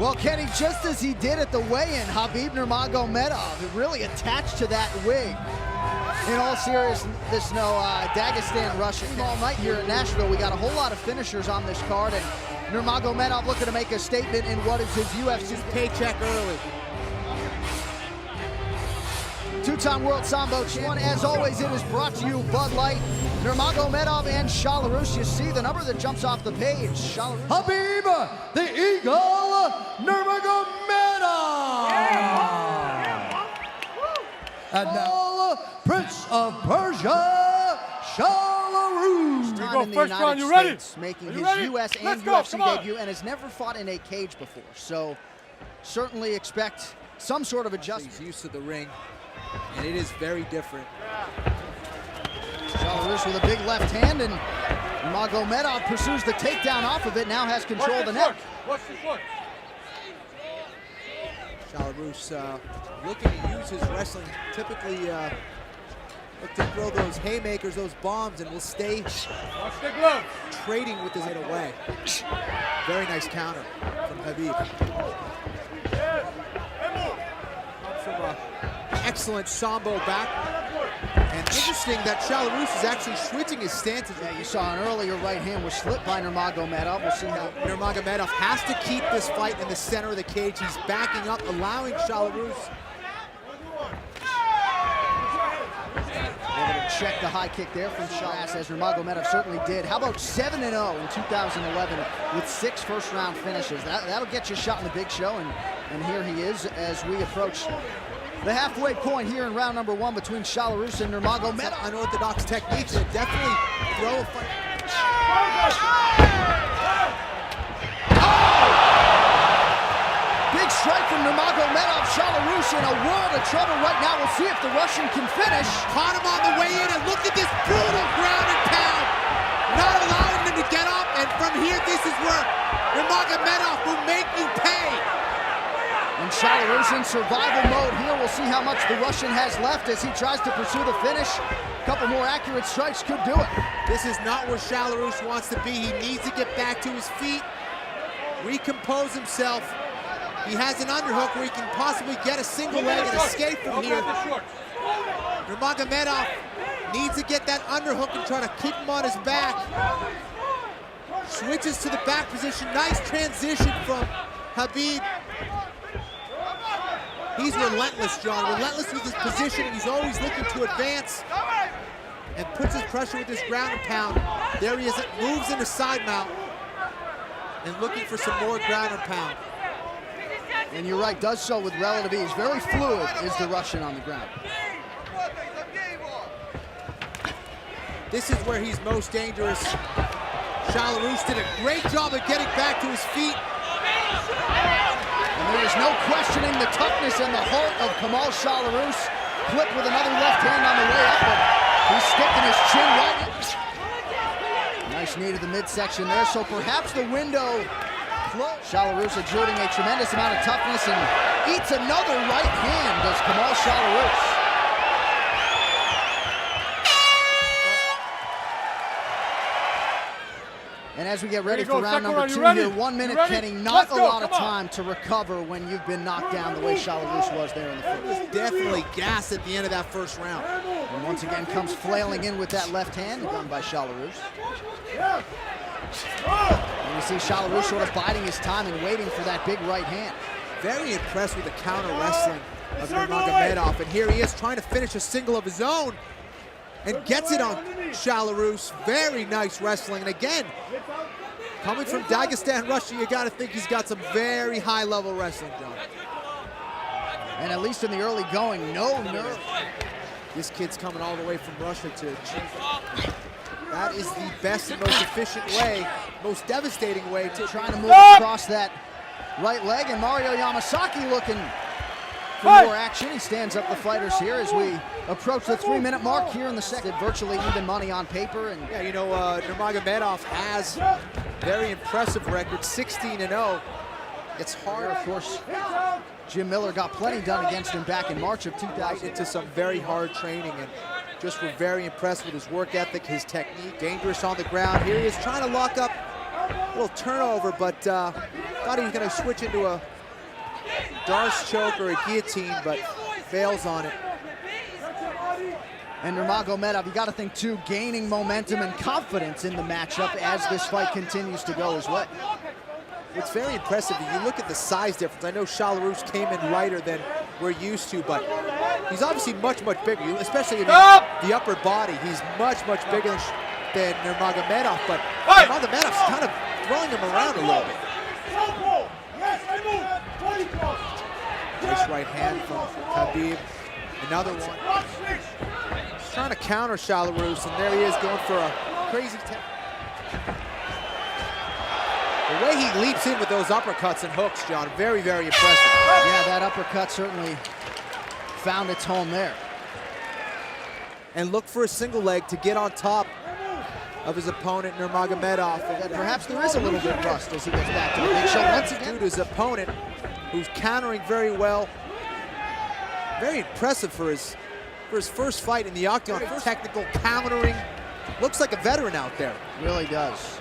Well, Kenny, just as he did at the weigh-in, Khabib Nurmagomedov really attached to that wig. In all seriousness, no, Dagestan, Russia. All night here in Nashville, we got a whole lot of finishers on this card, and Nurmagomedov looking to make a statement in what is his UFC paycheck early. Two-time world Sambo champion. As always, it is brought to you Bud Light, Nurmagomedov and Shalorus. You see the number that jumps off the page. Shalorus. Khabib, the Eagle, Nurmagomedov. And now, Prince of Persia, Shalorus. Here we go, first round, you ready? Making his US and UFC debut, and has never fought in a cage before. So certainly expect some sort of adjustment. He's used to the ring, and it is very different. Shalorus with a big left hand, and Nurmagomedov pursues the takedown off of it, now has control of the neck. Watch the foot. Shalorus looking to use his wrestling, typically look to throw those haymakers, those bombs, and will stay trading with his head away. Very nice counter from Khabib. From an excellent Sambo back. And interesting that Shalorus is actually switching his stances. Yeah, you saw an earlier right hand was slipped by Nurmagomedov. We'll see how Nurmagomedov has to keep this fight in the center of the cage. He's backing up, allowing Shalorus. Able to check the high kick there from Shalorus, as Nurmagomedov certainly did. How about 7-0 in 2011 with 6 first-round finishes? That'll get you a shot in the big show, and here he is as we approach the halfway point here in round number 1 between Shalorus and Nurmagomedov. Unorthodox techniques that definitely throw a fight. Big strike from Nurmagomedov. Shalorus in a world of trouble right now. We'll see if the Russian can finish. Caught him on the way in, and look at this brutal ground and pound. Not allowing him to get up, and from here, this is where Nurmagomedov will make you pay. And Shalorus in survival mode here. We'll see how much the Russian has left as he tries to pursue the finish. A couple more accurate strikes could do it. This is not where Shalorus wants to be. He needs to get back to his feet, recompose himself. He has an underhook where he can possibly get a single leg and escape from here. Nurmagomedov needs to get that underhook and try to keep him on his back. Switches to the back position. Nice transition from Khabib. He's relentless, John. Relentless with his position. He's always looking to advance and puts his pressure with his ground and pound. There he is. Moves into side mount and looking for some more ground and pound. And you're right, does so with relative ease. Very fluid is the Russian on the ground. This is where he's most dangerous. Shalorus did a great job of getting back to his feet. And there is no questioning the toughness and the heart of Kamal Shalorus. Clipped with another left hand on the way up, but he's sticking his chin right in. Nice knee to the midsection there, so perhaps the window closed. Shalorus exerting a tremendous amount of toughness and eats another right hand, does Kamal Shalorus. And as we get ready for round number 2 here, 1 minute, Kenny, not a lot of time to recover when you've been knocked down the way Shalorus was there in the first. He was definitely gassed at the end of that first round. And once again comes flailing in with that left hand, done by Shalorus. And you see Shalorus sort of biding his time and waiting for that big right hand. Very impressed with the counter wrestling of Nurmagomedov. And here he is trying to finish a single of his own. And gets it on Shalorus. Very nice wrestling. And again, coming from Dagestan, Russia, you got to think he's got some very high-level wrestling, John. And at least in the early going, no nerve. This kid's coming all the way from Russia to achieve. That is the best and most efficient way, most devastating way to trying to move across that right leg. And Mario Yamasaki looking for more action. He stands up the fighters here as we approach the 3-minute mark here in the second. Virtually even money on paper. And yeah, you know, Nurmagomedov has very impressive record, 16-0. It's hard, of course. Jim Miller got plenty done against him back in March of 2000. Into some very hard training, and just were very impressed with his work ethic, his technique. Dangerous on the ground. Here he is trying to lock up a little turnover, but Thought he was going to switch into a Darce choke or a guillotine, but fails on it. And Nurmagomedov, you got to think too, gaining momentum and confidence in the matchup as this fight continues to go as well. It's very impressive. If you look at the size difference, I know Shalorus came in lighter than we're used to, but he's obviously much, much bigger, especially in the upper body. He's much, much bigger than Nurmagomedov, but Nurmagomedov's kind of throwing him around a little bit. Nice right hand from Khabib. Another one. He's trying to counter Shalorus, and there he is going for a crazy tap. The way he leaps in with those uppercuts and hooks, John, very, very impressive. Yeah, that uppercut certainly found its home there. And look for a single leg to get on top of his opponent, Nurmagomedov. And perhaps there is a little bit of rust as he gets back to the big show once again. Due to his opponent, who's countering very well. Very impressive for his first fight in the octagon. Technical countering. Looks like a veteran out there. Really does.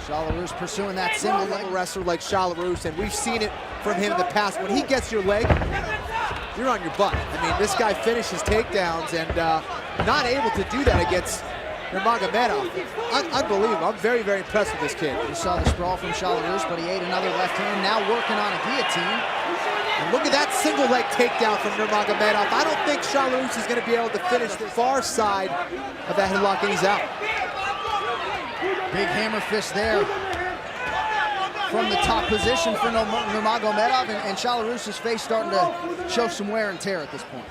Shalorus pursuing that single leg. A wrestler like Shalorus, and we've seen it from him in the past. When he gets your leg, you're on your butt. I mean, this guy finishes takedowns, and not able to do that against Nurmagomedov. Unbelievable. I'm very, very impressed with this kid. You saw the sprawl from Shalorus, but he ate another left hand, now working on a guillotine. And look at that single leg takedown from Nurmagomedov. I don't think Shalorus is going to be able to finish the far side of that headlock, and he's out. Big hammer fist there from the top position for Nurmagomedov, and Shalorus' face starting to show some wear and tear at this point.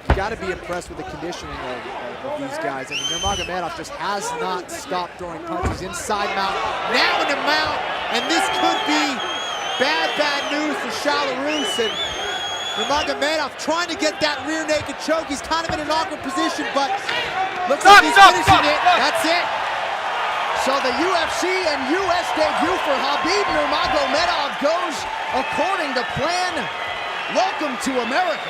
You got to be impressed with the conditioning of these guys. I mean, Nurmagomedov just has not stopped throwing punches inside mount, now in the mount, and this could be bad news for Shalorus. And Nurmagomedov trying to get that rear naked choke. He's kind of in an awkward position, but looks like he's finishing it. That's it. So the UFC and US debut for Khabib Nurmagomedov goes according to plan. Welcome to America.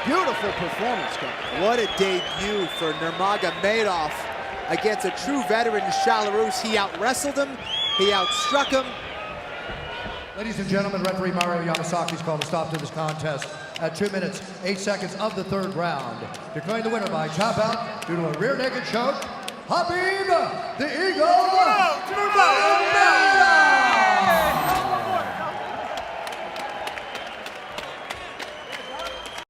Beautiful performance, Kamal. What a debut for Nurmagomedov against a true veteran, Shalorus. He out-wrestled him, he outstruck him. Ladies and gentlemen, referee Mario Yamasaki's called a stop to this contest at 2 minutes, 8 seconds of the third round. Declaring the winner by tap out due to a rear naked choke, Khabib, the Eagle, Nurmagomedov!